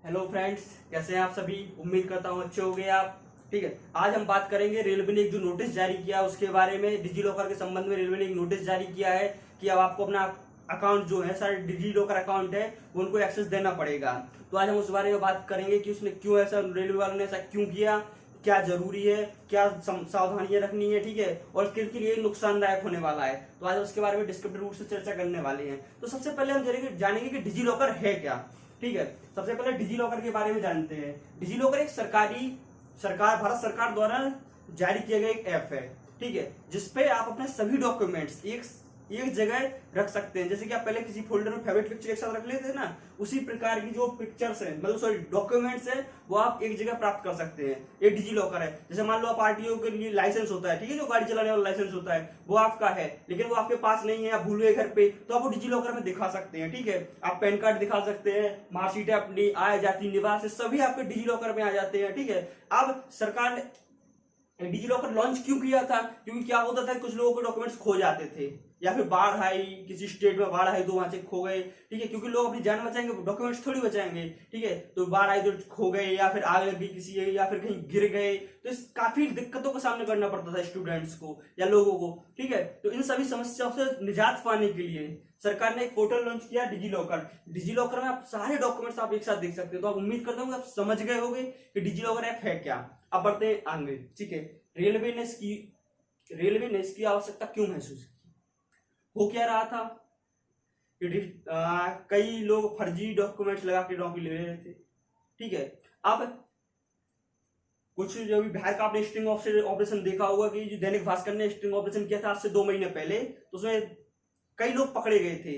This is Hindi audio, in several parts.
हेलो फ्रेंड्स, कैसे हैं आप सभी। उम्मीद करता हूँ अच्छे होंगे आप। ठीक है, आज हम बात करेंगे रेलवे ने एक जो नोटिस जारी किया उसके बारे में। डिजी लॉकर के संबंध में रेलवे ने एक नोटिस जारी किया है कि अब आपको अपना अकाउंट जो है, सारे डिजी लॉकर अकाउंट है, वो उनको एक्सेस देना पड़ेगा। तो आज हम उस बारे में बात करेंगे कि उसने क्यों ऐसा, रेलवे वालों ने ऐसा क्यों किया, क्या जरूरी है, क्या सावधानियां रखनी है, ठीक है, और किसके लिए नुकसानदायक होने वाला है। तो आज उसके बारे में डिस्क्रिप्टिव रूप से चर्चा करने वाले हैं। तो सबसे पहले हम जानेंगे कि डिजी लॉकर है क्या। ठीक है, सबसे पहले डिजी लॉकर के बारे में जानते हैं। डिजी लॉकर एक भारत सरकार द्वारा जारी किया गया एक ऐप है। ठीक है, जिसपे आप अपने सभी डॉक्यूमेंट्स एक जगह रख सकते हैं। जैसे कि आप पहले किसी फोल्डर में फेवरेट पिक्चर एक साथ रख लेते हैं ना, उसी प्रकार की जो पिक्चर्स है, मतलब सॉरी डॉक्यूमेंट्स है, वो आप एक जगह प्राप्त कर सकते हैं। ये डिजी लॉकर है। जैसे मान लो आप आरटीओ के लिए लाइसेंस होता है, ठीक है, जो गाड़ी चलाने वाला लाइसेंस होता है, वो आपका है, लेकिन वो आपके पास नहीं है, आप भूल गए घर पे, तो आप वो डिजी लॉकर में दिखा सकते हैं। ठीक है, आप पैन कार्ड दिखा सकते हैं, मार्कशीट अपनी, आय जाति निवास, सभी आपके डिजी लॉकर में आ जाते हैं। ठीक है, अब सरकार ने डिजी लॉकर लॉन्च क्यों किया था? क्योंकि क्या होता था, कुछ लोगों के डॉक्यूमेंट्स खो जाते थे, या फिर बाढ़ आई, किसी स्टेट में बाढ़ आई तो वहां से खो गए। ठीक है, क्योंकि लोग अपनी जान बचाएंगे, डॉक्यूमेंट्स थोड़ी बचाएंगे। ठीक है, तो बाढ़ आई तो खो गए, या फिर आग लगी किसी, या फिर कहीं गिर गए, तो इस काफी दिक्कतों का सामना करना पड़ता था स्टूडेंट्स को या लोगों को। ठीक है, तो इन सभी समस्याओं से निजात पाने के लिए सरकार ने एक पोर्टल लॉन्च किया, डिजी लॉकर। डिजी लॉकर में आप सारे डॉक्यूमेंट्स आप एक साथ देख सकते हो। तो आप उम्मीद करता हूँ आप समझ गए होंगे कि डिजी लॉकर ऐप है क्या। अब बढ़ते हैं आगे। ठीक है, रेलवे ने इसकी आवश्यकता क्यों महसूस की? हो क्या रहा था कि कई लोग फर्जी डॉक्यूमेंट्स लगा के नौकरी ले रहे थे। ठीक है, अब कुछ जो भी बिहार का आपने स्टिंग ऑपरेशन देखा होगा कि जो दैनिक भास्कर ने स्टिंग ऑपरेशन किया था आज से 2 महीने पहले, तो उसमें कई लोग पकड़े गए थे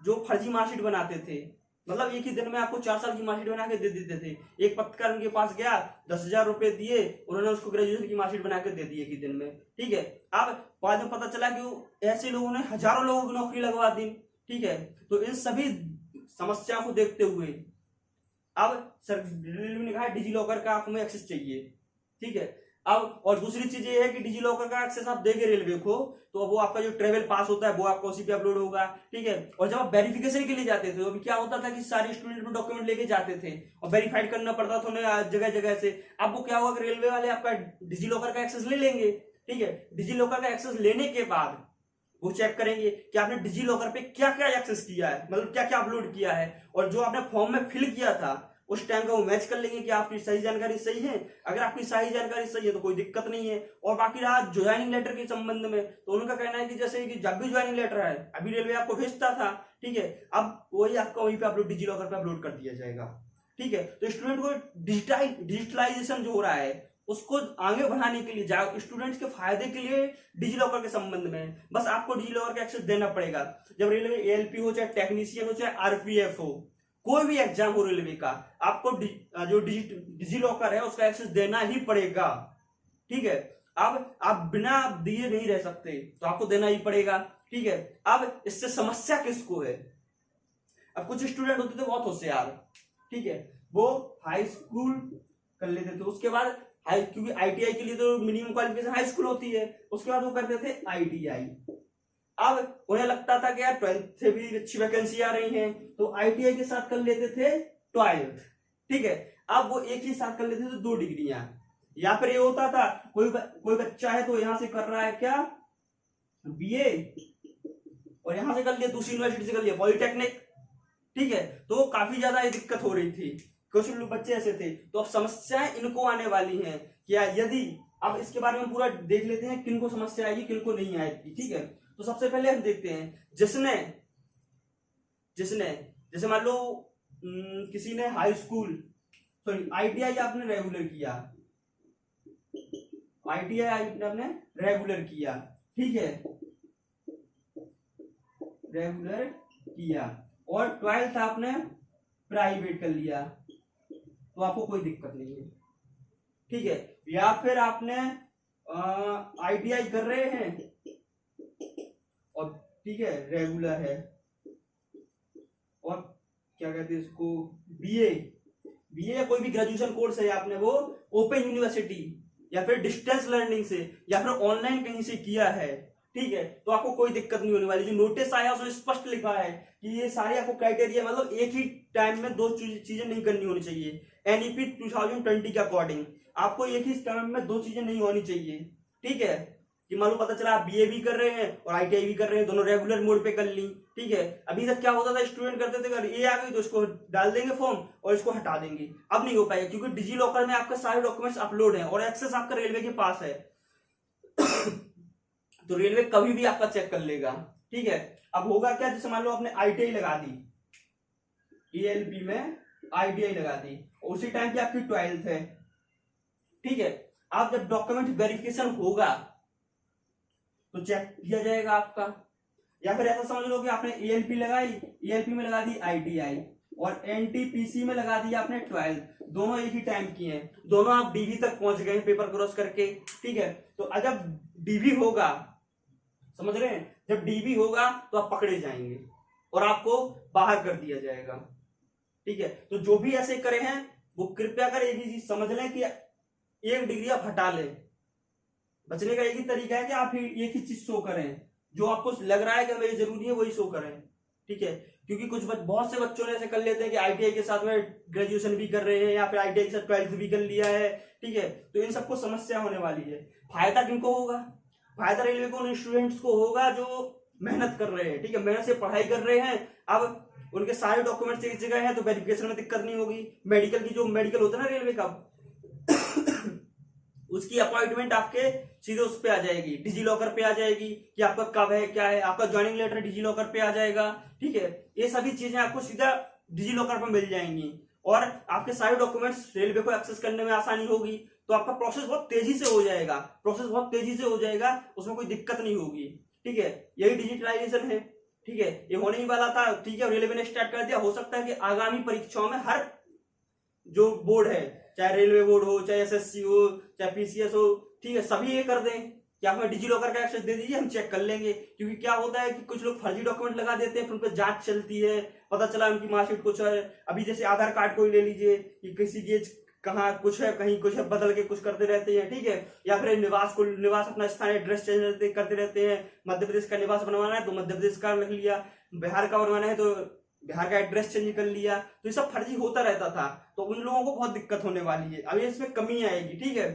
जो फर्जी मार्कशीट बनाते थे। मतलब एक ही दिन में आपको 4 साल की मार्कशीट बना के दे देते थे। एक पत्रकार उनके पास गया, 10,000 रुपए दिए, उन्होंने उसको ग्रेजुएशन की मार्कशीट बना के दे दी एक ही दिन में। ठीक है, अब बाद में पता चला कि ऐसे लोगों ने हजारों लोगों की नौकरी लगवा दी। ठीक है, तो इन सभी समस्याओं को देखते हुए अब सर रेलवे ने कहा डिजी लॉकर का हमें एक्सेस चाहिए। ठीक है, अब और दूसरी चीज ये है कि डिजी लॉकर का एक्सेस आप देंगे रेलवे को, तो वो आपका जो ट्रेवल पास होता है वो आपको उसी पे अपलोड होगा। ठीक है, और जब आप वेरिफिकेशन के लिए जाते थे, तो अभी क्या होता था कि सारे स्टूडेंट में डॉक्यूमेंट लेके जाते थे और वेरीफाइड करना पड़ता था उन्हें जगह जगह से। अब वो क्या होगा कि रेलवे वाले आपका डिजी लॉकर का एक्सेस ले लेंगे। ठीक है, डिजी लॉकर का एक्सेस लेने के बाद वो चेक करेंगे कि आपने डिजी लॉकर पे क्या क्या एक्सेस किया है, मतलब क्या क्या अपलोड किया है, और जो आपने फॉर्म में फिल किया था उस टाइम का वो मैच कर लेंगे कि आपकी सही जानकारी सही है। अगर आपकी सही जानकारी सही है तो कोई दिक्कत नहीं है। और बाकी रहा ज्वाइनिंग लेटर के संबंध में, तो उनका कहना है कि जैसे कि जब भी ज्वाइनिंग लेटर है, अभी रेलवे आपको भेजता था, ठीक है, अब वही आपका वहीं पे अपलोड डिजी लॉकर पे अपलोड कर दिया जाएगा। ठीक है, तो स्टूडेंट को डिजिटलाइजेशन जो हो रहा है उसको आगे बढ़ाने के लिए, स्टूडेंट्स के फायदे के लिए डिजी लॉकर के संबंध में बस आपको डिजी लॉकर का एक्सेस देना पड़ेगा। जब रेलवे एएलपी हो, चाहे टेक्नीशियन हो, चाहे आरपीएफ हो, कोई भी एग्जाम हो रेलवे का, आपको जो डिजी लॉकर है उसका एक्सेस देना ही पड़ेगा। ठीक है, अब आप बिना दिए नहीं रह सकते, तो आपको देना ही पड़ेगा। ठीक है, अब इससे समस्या किसको है? अब कुछ स्टूडेंट होते थे बहुत होशियार, ठीक है, वो हाई स्कूल कर लेते थे, उसके बाद क्योंकि आईटीआई के लिए तो मिनिमम क्वालिफिकेशन हाई स्कूल होती है, उसके बाद वो करते थे आईटीआई। अब उन्हें लगता था कि यार 12th से भी अच्छी वैकेंसी आ रही है, तो आईटीआई के साथ कर लेते थे 12th। ठीक है, अब वो एक ही साथ कर लेते थे 2 डिग्रियां। या फिर ये होता था कोई बच्चा है तो यहां से कर रहा है क्या, बीए, और यहां से कर लिया, दूसरी यूनिवर्सिटी से कर लिया पॉलिटेक्निक। ठीक है, तो काफी ज्यादा ये दिक्कत हो रही थी, कुछ लोग बच्चे ऐसे थे। तो अब समस्याएं इनको आने वाली हैं क्या, यदि अब इसके बारे में पूरा देख लेते हैं किनको समस्या आएगी किनको नहीं आएगी। ठीक है, तो सबसे पहले हम देखते हैं जिसने जैसे मान लो किसी ने हाई स्कूल आईटीआई आपने रेगुलर किया, आपने रेगुलर किया, ठीक है, रेगुलर किया, और 12th आपने प्राइवेट कर लिया, तो आपको कोई दिक्कत नहीं है। ठीक है, या फिर आपने आईटीआई कर रहे हैं और ठीक है रेगुलर है, और क्या कहते हैं इसको, बीए या कोई भी ग्रेजुएशन कोर्स है आपने वो ओपन यूनिवर्सिटी या फिर डिस्टेंस लर्निंग से या फिर ऑनलाइन कहीं से किया है, ठीक है, तो आपको कोई दिक्कत नहीं होने वाली। जो नोटिस आया उसमें स्पष्ट लिखा है कि ये सारे आपको क्राइटेरिया, मतलब एक ही टाइम में दो चीजें नहीं करनी होनी चाहिए। एनईपी 2020 के अकॉर्डिंग आपको एक ही टाइम में दो चीजें नहीं होनी चाहिए। ठीक है, कि मान लो पता चला आप बीए भी कर रहे हैं और आईटीआई भी कर रहे हैं, दोनों रेगुलर मोड पे कर ली। ठीक है, अभी तक क्या होता था, स्टूडेंट करते थे अगर ये आ गई तो इसको डाल देंगे फॉर्म और इसको हटा देंगे। अब नहीं हो पाएगा क्योंकि डिजी लॉकर में आपके सारे डॉक्यूमेंट्स अपलोड हैं और एक्सेस आपका रेलवे के पास है। तो रेलवे कभी भी आपका चेक कर लेगा। ठीक है, अब होगा क्या, जैसे मान लो आपने आईटीआई लगा दी, ईएलपी में आईटीआई लगा दी, उसी टाइम की आपकी 12th है। ठीक है, आप जब डॉक्यूमेंट वेरिफिकेशन होगा तो चेक किया जाएगा आपका। या फिर ऐसा समझ लो कि आपने ईएलपी लगाई, ईएलपी में लगा दी आईटीआई और एनटीपीसी में लगा दी आपने 12th, दोनों एक ही टाइम की हैं, दोनों आप डीवी तक पहुंच गए पेपर क्रॉस करके। ठीक है, तो जब डीवी होगा, समझ रहे हैं, जब डीवी होगा तो आप पकड़े जाएंगे और आपको बाहर कर दिया जाएगा। ठीक है, तो जो भी ऐसे करे हैं वो कृपया कर एक ही चीज समझ लें कि एक डिग्री आप हटा लें। बचने का एक ही तरीका है कि आप एक ही चीज शो करें, जो आपको लग रहा है कि मेरी जरूरी है वही शो करें। ठीक है, क्योंकि बहुत से बच्चों ने ऐसे कर लेते हैं कि आईटीआई के साथ में ग्रेजुएशन भी कर रहे हैं या फिर आईटीआई के साथ 12th भी कर लिया है। ठीक है, तो इन सबको समस्या होने वाली है। फायदा किनको होगा, फायदा रेलवे को उन स्टूडेंट्स को होगा जो मेहनत कर रहे हैं। ठीक है, मेहनत से पढ़ाई कर रहे हैं, अब उनके सारे डॉक्यूमेंट्स एक जगह है तो वेरिफिकेशन में दिक्कत नहीं होगी। मेडिकल की जो मेडिकल होता है ना रेलवे का, उसकी अपॉइंटमेंट आपके सीधे उस पे आ जाएगी, डिजी लॉकर पे आ जाएगी कि आपका कब है क्या है, आपका ज्वाइनिंग लेटर डिजी लॉकर पे आ जाएगा। ठीक है, ये सभी चीजें आपको सीधा डिजी लॉकर पे मिल जाएंगी और आपके सारे डॉक्यूमेंट्स रेलवे को एक्सेस करने में आसानी होगी। तो आपका प्रोसेस बहुत तेजी से हो जाएगा, प्रोसेस बहुत तेजी से हो जाएगा, उसमें कोई दिक्कत नहीं होगी। ठीक है, यही डिजिटलाइजेशन है। ठीक है, ये होने ही वाला था। ठीक है, रेलवे ने स्टार्ट कर दिया। हो सकता है कि आगामी परीक्षाओं में हर जो बोर्ड है, चाहे रेलवे बोर्ड हो, चाहे एसएससी हो, चाहे पीसीएस हो, ठीक है, सभी ये कर दें कि आप हमें डिजी लॉकर का एक्सेस दे दीजिए, हम चेक कर लेंगे। क्योंकि क्या होता है कि कुछ लोग फर्जी डॉक्यूमेंट लगा देते हैं, फिर उन पर जांच चलती है, पता चला उनकी मार्कशीट कुछ है। अभी जैसे आधार कार्ड को ही ले लीजिए कि किसी की कहाँ कुछ है, कहीं कुछ है, बदल के कुछ करते रहते हैं। ठीक है, या फिर निवास अपना स्थानीय एड्रेस चेंज करते रहते हैं। मध्य प्रदेश का निवास बनवाना है तो मध्य प्रदेश का लिख लिया, बिहार का बनवाना है तो बिहार का एड्रेस चेंज कर लिया। तो ये सब फर्जी होता रहता था, तो उन लोगों को बहुत दिक्कत होने वाली है। अभी इसमें कमी आएगी। ठीक है,